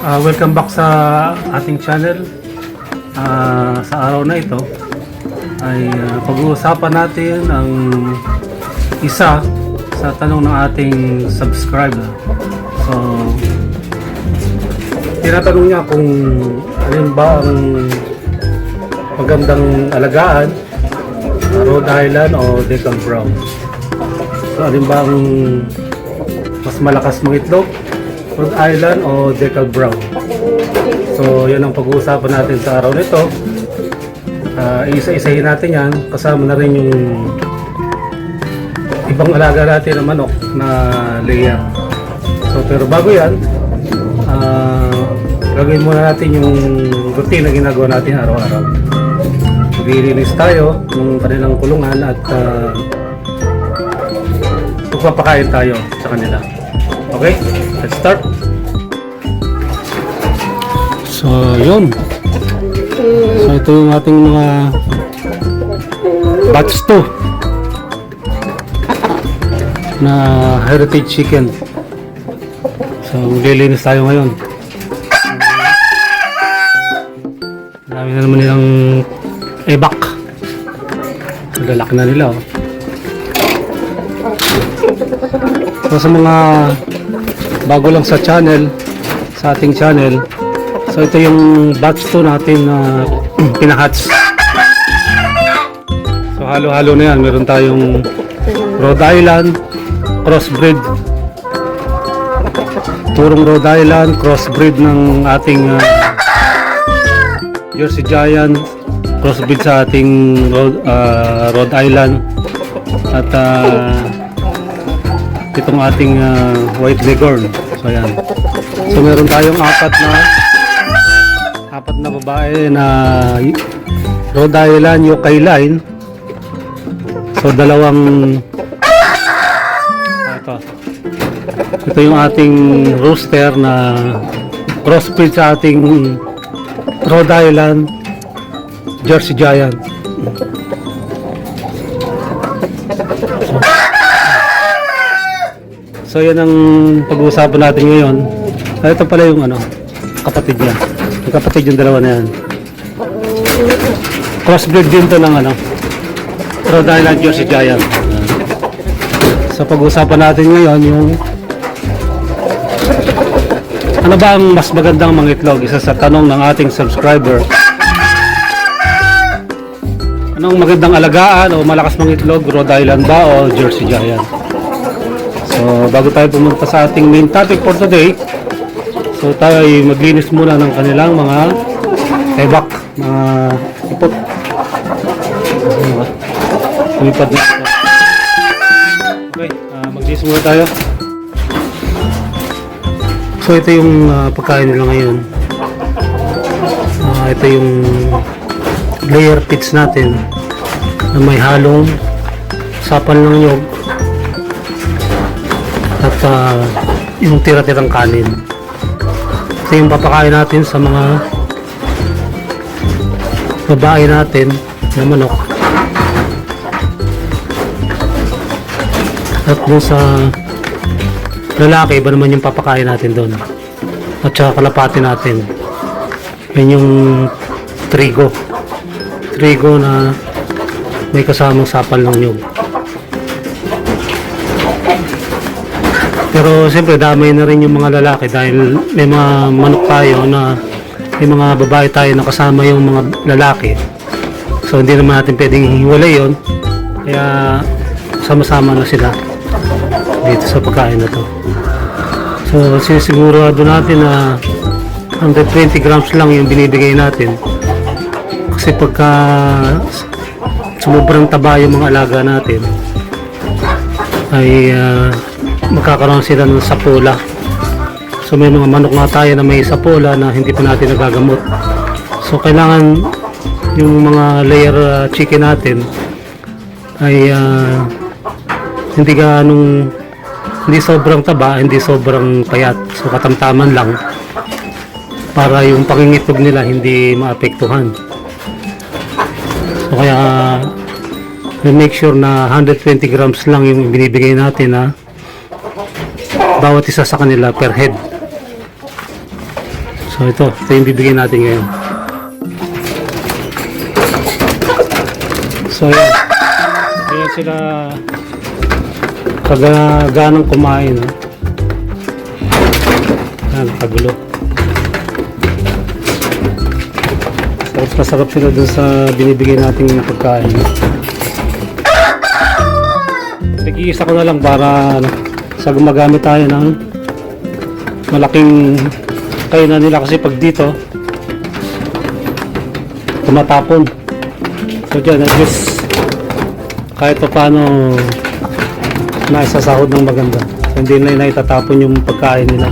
Welcome back sa ating channel. Sa araw na ito ay pag-uusapan natin ang isa sa tanong ng ating subscriber. So, tinatanong niya kung alin ba ang magandang alagaan, Rhode Island o Decal Brown. So, alin ba ang mas malakas mong itlog, Rhode Island o Decal Brown? So, yan ang pag-uusapan natin sa araw nito. Isa-isahin natin yan, kasama na rin yung ibang alaga natin na manok na layer. So, pero bago yan, gagawin muna natin yung routine na ginagawa natin araw-araw. Maglilinis tayo ng kanilang kulungan at magpapakain tayo sa kanila. Okay, let's start. So, yun. So, ito yung ating mga batch 2 na heritage chicken. So, maglilinis tayo ngayon. Marami na naman nilang ebak. Lalaki na nila, oh. So, sa mga bago lang sa channel, sa ating channel, so ito yung batch 2 natin na pinahatch. So halo-halo na yan. Meron tayong Rhode Island crossbreed, purong Rhode Island crossbreed ng ating Jersey Giant, crossbreed sa ating Rhode Island, at itong ating white leghorn. So ayan. So meron tayong apat na babae na Rhode Island Yokai line. So dalawang ito yung ating rooster na crossbreed sa ating Rhode Island Jersey Giant. So yan ang pag-uusapan natin ngayon. Ito pala yung kapatid niya. Yung kapatid yung dalawa na yan. Crossbreed din to ng Rhode Island Jersey Giant. So pag-uusapan natin ngayon yung ano ba ang mas magandang mangitlog? Isa sa tanong ng ating subscriber. Anong magandang alagaan o malakas mangitlog? Rhode Island ba o Jersey Giant? So bago tayo pumunta sa ating main topic for today, so tayo ay maglinis muna ng kanilang mga ebak, mga ipot. Lumipad na ito. Okay, maglinis muna tayo. So ito yung pagkain nila ngayon. Ito yung layer feeds natin na may halong sapan ng nyog at yung tira-tirang kanin. Ito yung papakain natin sa mga babae natin na manok. At dun sa lalaki, iba naman yung papakain natin doon. At saka kalapati natin. Yan yung trigo. Trigo na may kasamang sapal ng nyog. Pero siyempre damay na rin yung mga lalaki dahil may mga manok tayo na may mga babae tayo na kasama yung mga lalaki. So hindi naman natin pwedeng hiwalay yun. Kaya sama-sama na sila dito sa pagkain na to. So sinisigurado natin na 120 grams lang yung binibigay natin. Kasi pagka sumubrang taba yung mga alaga natin ay magkakaroon sila ng sapola. So may mga manok nga tayo na may sapola na hindi pa natin nagagamot. So kailangan yung mga layer chicken natin ay hindi sobrang taba, hindi sobrang payat. So katamtaman lang para yung pangingitog nila hindi maapektuhan. So kaya make sure na 120 grams lang yung binibigay natin na bawat isa sa kanila per head. So ito yung bibigyan natin ngayon. So ayan sila kaganang kumain. Ayan, kagulo. Masarap sila dun sa binibigay nating pagkain. Nag-iisa ko na lang para sa gumagamit tayo ng malaking kainan nila kasi pag dito tumatapon. So dyan at least kahit pa paano naisasahod ng maganda. So, hindi na naitatapon yung pagkain nila.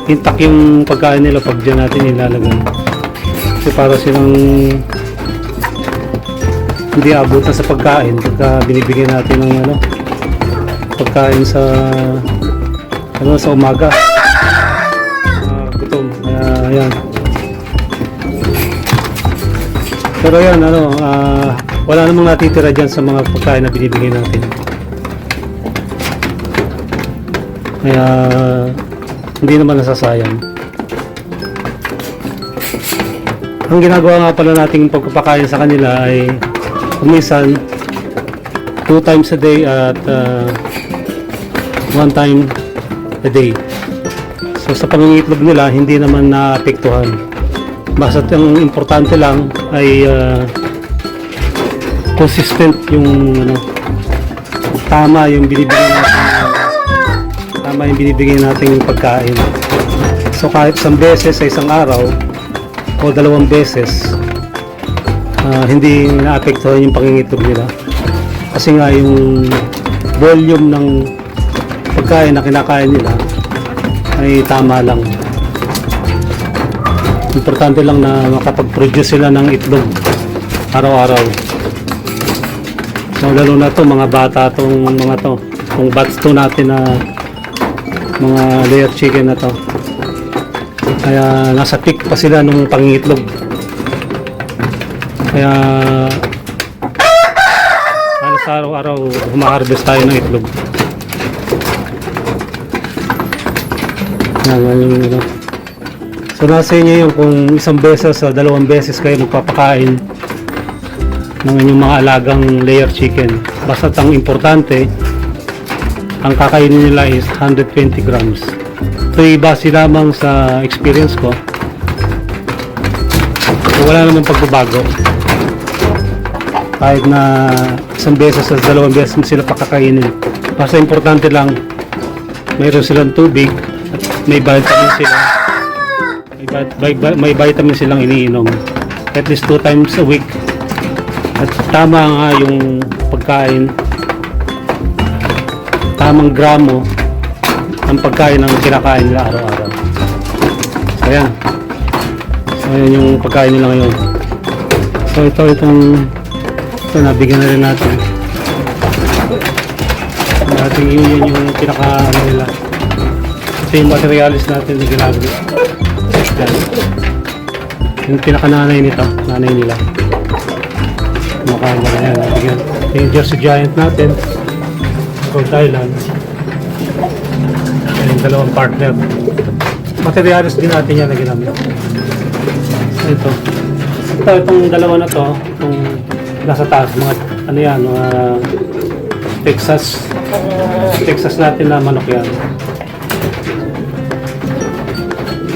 Intact yung pagkain nila pag dyan natin ilalagay. Kasi para silang hindi abutan sa pagkain pagka binibigyan natin ng pagkain sa sa umaga. Gutom. Ayan. Pero yan wala namang natitira dyan sa mga pagkain na binibigyan natin. Kaya hindi naman nasasayang. Ang ginagawa nga pala nating pagpapakain sa kanila ay kuminsan 2 times a day at 1 time a day. So sa pangingitlog nila hindi naman naapektuhan. Basta ang importante lang ay consistent yung tama yung binibigay natin pagkain. So kahit isang beses sa isang araw o 2 beses hindi naapektuhan yung pangingitlog nila kasi nga yung volume ng pagkain na kinakain nila ay tama lang. Importante lang na makapag-produce sila ng itlog araw-araw. So lalo na to mga bata tong mga to, kung batch to natin na mga layer chicken na to, kaya nasa peak pa sila nung pangingitlog. Kaya halos araw-araw humaharvest tayo ng itlog. So nasa inyo yung kung isang beses o 2 beses kayo magpapakain ng inyong mga alagang layer chicken. Basta ang importante ang kakainin nila is 120 grams. Ito'y base lamang sa experience ko. So, wala namang pagbabago. Kahit na isang beses o 2 beses sila pakakainin. Basta importante lang mayroon silang tubig at may vitamin sila. May vitamin silang iniinom. At least 2 times a week. At tama nga yung pagkain. Tamang gramo ang pagkain ng kinakain nila araw-araw. So ayan. So ayan yung pagkain nila ngayon. So ito nabigyan na rin natin. Natin yun yung pinaka nila. Ito yung materialis natin na ginagawa. Yung pinaka nanay nila. Mukha mo na yan. Ito yung Jersey Giant natin. Rhode Island. Yung 2 partner. Materialis din natin yan na ginamit. Itong 2 na to, itong nasa taas, mga Texas natin na manok yan.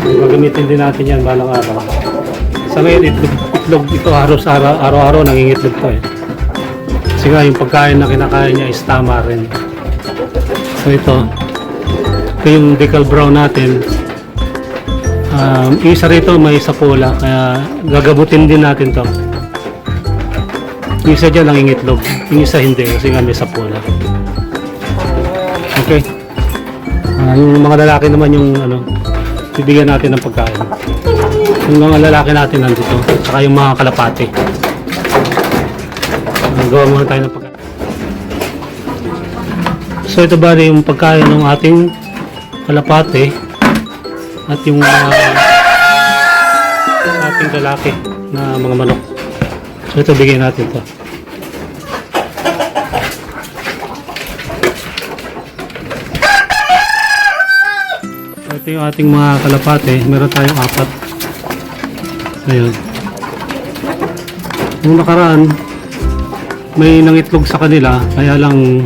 Magamitin din natin yan balang araw. Sa ngayon, itlog ito araw-araw nangingitlog to eh. Kasi nga yung pagkain na kinakain niya is tama rin. So ito yung decal brown natin. Isa rito may sapula, kaya gagabutin din natin to. Yung isa dyan nangingitlog, yung isa hindi kasi nga may sapula. Okay. Yung mga lalaki naman yung bibigyan natin ng pagkain. Yung mga lalaki natin nandito, saka yung mga kalapate. Gawa muna tayo ng pagkain. So ito bali yung pagkain ng ating kalapate at yung ating lalaki na mga manok. So ito bigyan natin to. ito yung ating mga kalapate. Meron tayong 4. Ayun. Nung nakaraan, may nangitlog sa kanila, kaya lang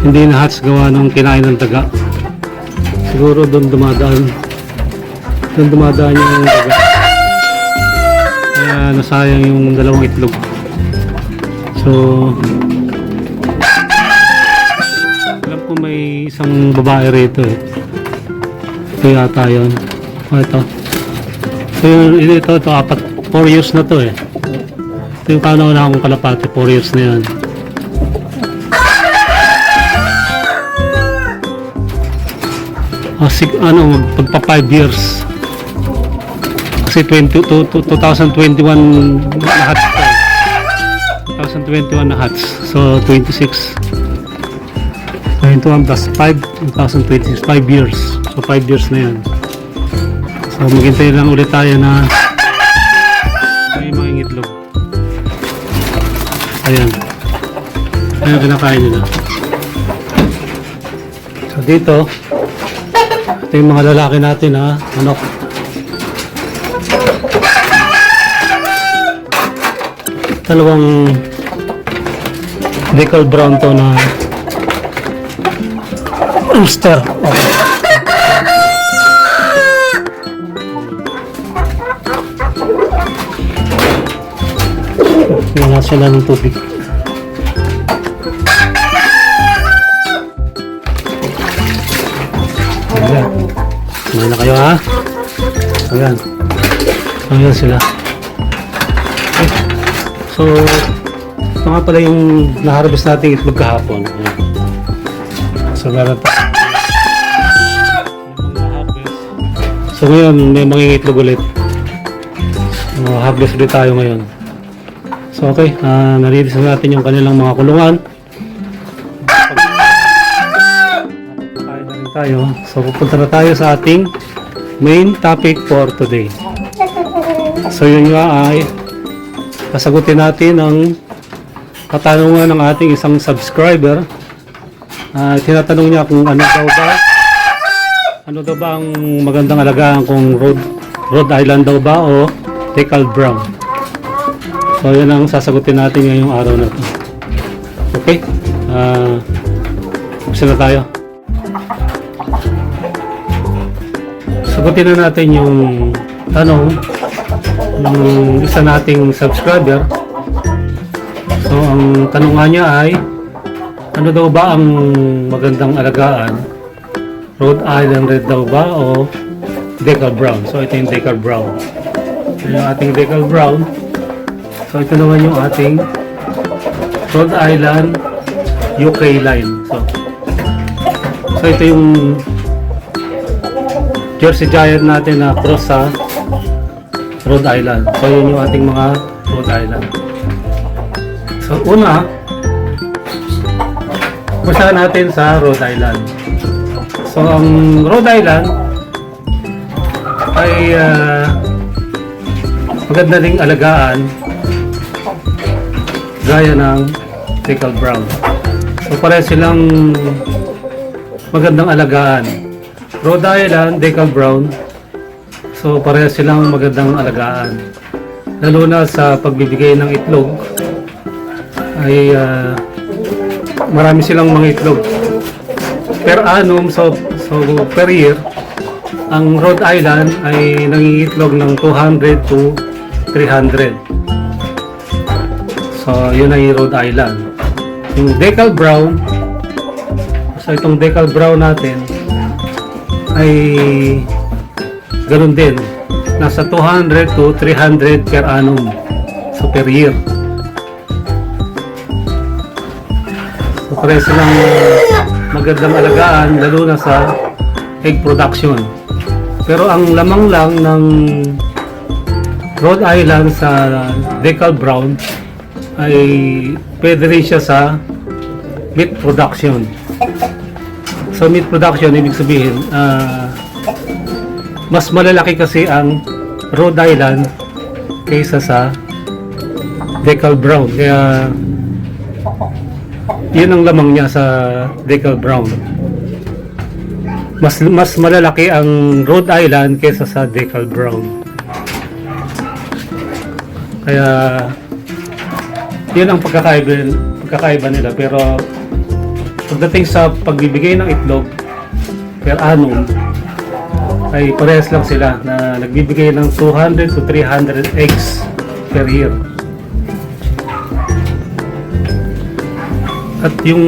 hindi na-hatch gawa ng kinain ng daga. Siguro doon dumadaan yung daga, kaya nasayang yung 2 itlog. So alam ko may isang babae rito eh. Ito yata yun. Ito. So ito 4 years na to eh. Ito yung kauna akong kalapate, 4 years na yan. Pagpa 5 years. Kasi 2021 na hatch ko. 2021 na hatch. So 26. 21 plus 5, 2026, 5 years. So 5 years na yan. So maghintay lang ulit tayo na may mga itlog. Ayan. Ayan, kinakain nila. So dito, ito yung mga lalaki natin ha, manok. Dalawang decal brown to na rooster. Okay. Wala sila ng tubig. Ayan. Kumain na kayo ha. Ayan. Ayan sila. Okay. So, ito nga pala yung na-harvest natin itlog kahapon. Ayan. So, meron pa. So, ngayon may mangingitlog ulit. Harvest ulit tayo ngayon. So okay, narilis na natin yung kanilang mga kulungan. Kain na rin tayo. So pupunta na tayo sa ating main topic for today. So yun nga ay kasagutin natin ang katanungan ng ating isang subscriber. Tinatanong niya kung ano daw ba ang magandang alagaan, kung Rhode Island daw ba o Decal Brown. So yan ang sasagutin natin ngayong araw na ito. Okay? Buksan na tayo. Sagutin na natin yung tanong ng isa nating subscriber. So ang tanong nga niya ay, ano daw ba ang magandang alagaan? Rhode Island Red daw ba o Decal Brown? So ito yung Decal Brown. Ito yung ating Decal Brown. So ito naman yung ating Rhode Island UK line. So ito yung Jersey Giant natin na cross sa Rhode Island. So yun yung ating mga Rhode Island. So una, usahan natin sa Rhode Island. So ang Rhode Island ay maganda ding alagaan gaya ng Decal Brown. So pareho silang magandang alagaan. Rhode Island, Decal Brown, so pareho silang magandang alagaan. Lalo na sa pagbibigay ng itlog ay marami silang mga itlog. Per annum, so per year, ang Rhode Island ay nangingitlog ng 200 to 300. So, yun ay Rhode Island. Yung Decal Brown, so itong Decal Brown natin ay ganun din. Nasa 200 to 300 per annum. So, per year. So, pareho silang magandang alagaan, lalo na sa egg production. Pero ang lamang lang ng Rhode Island sa Decal Brown ay pwede rin siya sa meat production. So meat production, ibig sabihin mas malalaki kasi ang Rhode Island kaysa sa Decal Brown, kaya yun ang lamang niya sa Decal Brown. mas malalaki ang Rhode Island kaysa sa Decal Brown. Kaya yun ang pagkakaiba nila. Pero pagdating sa pagbibigay ng itlog per annum ay parehas lang sila na nagbibigay ng 200 to 300 eggs per year. At yung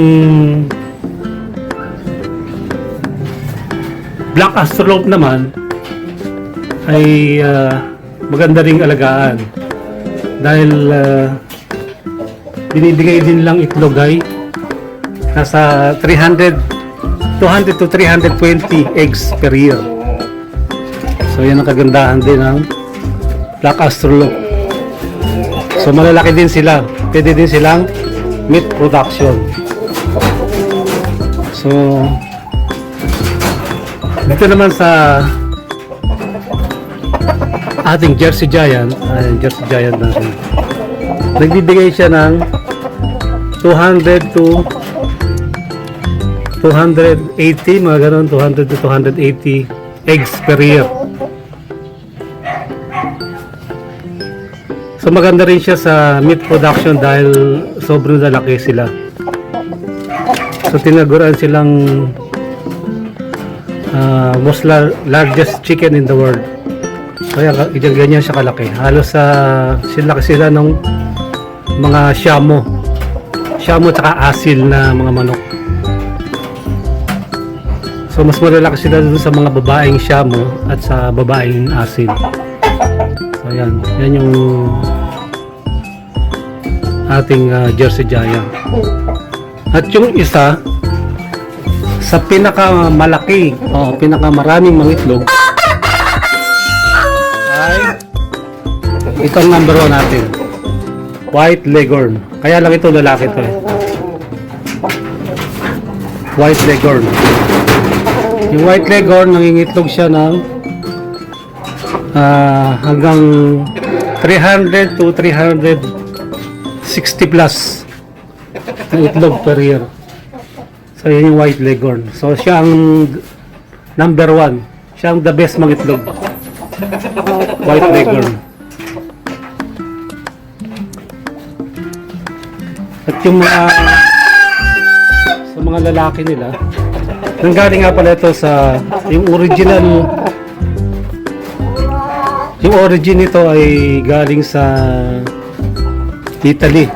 Black Astrolope naman ay maganda ring alagaan dahil binibigay din lang itlog ay nasa 200 to 320 eggs per year. So yan ang kagandahan din ng Black Astrolope. So malalaki din sila. Pwede din silang meat production. So dito naman sa ating Jersey Giant, natin, nagbibigay siya ng 200 to 280, mga ganun, 200 to 280 eggs per year. So maganda rin siya sa meat production dahil sobrang lalaki sila. So tinaguran silang most largest chicken in the world. Kaya ganyan siya kalaki. Halos silaki sila ng mga Shamo tsaka asil na mga manok. So mas malalaki sila dun sa mga babaeng Shamo at sa babaeng asil. So yan yung ating Jersey Giant. At yung isa sa pinakamalaki o pinakamaraming mga itlog ay itong number 1 natin, White Leghorn. Kaya lang ito lalaki to eh. White Leghorn. Yung White Leghorn, nangingitlog siya ng hanggang 300 to 360 plus ng itlog per year. So yun yung White Leghorn. So siya ang number 1. Siya ang the best mangitlog. White Leghorn. At yung sa mga lalaki nila, nanggaling nga pala ito sa yung origin nito ay galing sa Italy.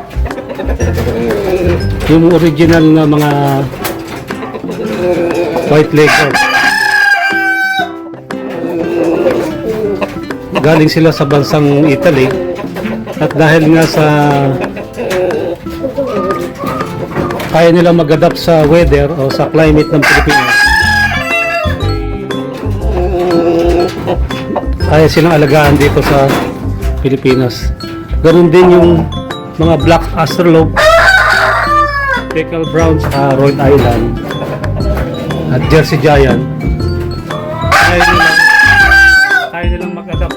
Yung original na mga White Leghorn galing sila sa bansang Italy, at dahil nga sa kaya nila mag-adapt sa weather o sa climate ng Pilipinas, kaya silang alagaan dito sa Pilipinas. Ganun din yung mga Black Astrolope, Decal Brown sa Rhode Island at Jersey Giant. Kaya nilang mag-adapt.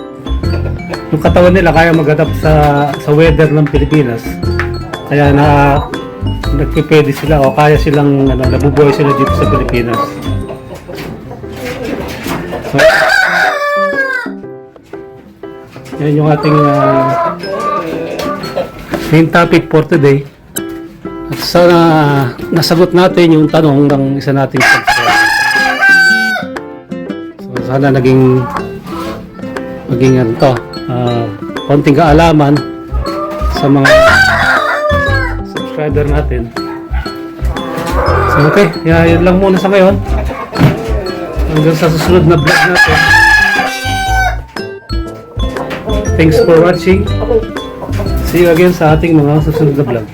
Yung katawan nila kaya mag-adapt sa weather ng Pilipinas. Kaya nagpipwede sila o kaya silang nabubuhay sila dito sa Pilipinas. So, yan yung ating main topic for today. At sana nasagot natin yung tanong ng isa nating subscriber. So sana naging konting kaalaman sa mga subscriber natin. So okay, yun lang muna sa ngayon. Hanggang sa susunod na vlog natin. Thanks for watching. See you again sa ating mga susunod na vlog.